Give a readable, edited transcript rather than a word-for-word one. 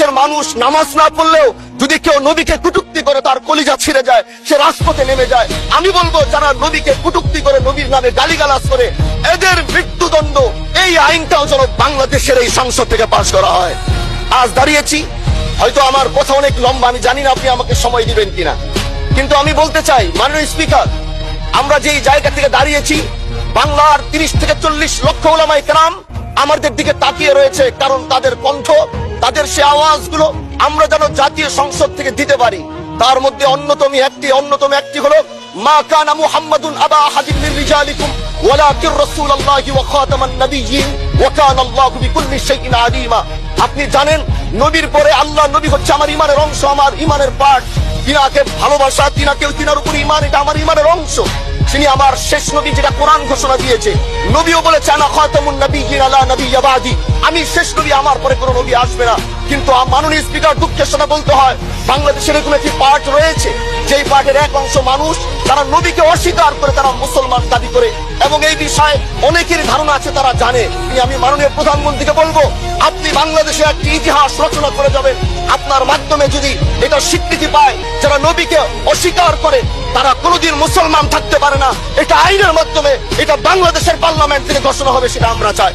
বাংলাদেশের মানুষ নামাজ না পড়লেও যদি কেউ নবীকে কটূক্তি করে তার কলিজা ছিঁড়ে যায়, সে রাজপথে নেমে যায়। আমি বলবো যারা নবীকে কটূক্তি করে, নবীর নামে গালিগালাজ করে, এদের মৃত্যুদণ্ড, এই আইনটাও যেন বাংলাদেশের এই সংসদ থেকে পাশ করা হয়। আজ দাঁড়িয়েছি, হয়তো আমার কথা অনেক লম্বা, আমি জানি না আপনি আমাকে সময় দিবেন কিনা, কিন্তু আমি বলতে চাই মাননীয় স্পিকার, আমরা যেই জায়গা থেকে দাঁড়িয়েছি, বাংলার 30 থেকে 40 লক্ষ উলামায়ে কেরাম আমাদের দিকে তাকিয়ে রয়েছে, কারণ তাদের কণ্ঠ, তাদের সে আওয়াজগুলো আমরা যেন জাতীয় সংসদ থেকে দিতে পারি। তার মধ্যে অন্যতম একটি হলো মা কানা মুহাম্মাদুন আবা আহাদিন মির রিজালিকুম ওয়ালাকিন রাসূলুল্লাহি ওয়া খাতামান নাবিয়্যিন ওয়া কানা আল্লাহু বিকুল্লি শাইইন আলিমা। আপনি জানেন নবীর পরে আল্লাহ নবী হচ্ছে আমার ইমানের অংশ, আমার ইমানের পার্ট। তিনাকে ভালোবাসা, তিনার উপর ইমান, এটা আমার ইমানের অংশ। তিনি আমার শেষ নবী, যেটা কোরআন ঘোষণা দিয়েছে। নবীও বলেছে আনা খাতামুন নাবিয়্যিন লা নাবিয়্যা বাদি, আমি শেষ নবী, আমার পরে কোনো নবী আসবে না। কিন্তু মাননীয় স্পিকার, দুঃখের সাথে বলতে হয়, বাংলাদেশের এরকম একটি পার্ট রয়েছে, যেই পার্টের এক অংশ মানুষ, তারা নবীকে অস্বীকার করে, তারা মুসলমান দাবি করে, এবং এই বিষয়ে অনেকের ধারণা আছে, তারা জানে। আমি মাননীয় প্রধানমন্ত্রীকে বলবো, আপনি বাংলাদেশে একটি ইতিহাস রচনা করে যাবেন। আপনার মাধ্যমে যদি এটা স্বীকৃতি পায়, যারা নবীকে অস্বীকার করে তারা কোনোদিন মুসলমান থাকতে পারে না, এটা আইনের মাধ্যমে, এটা বাংলাদেশের পার্লামেন্ট থেকে ঘোষণা হবে, সেটা আমরা চাই।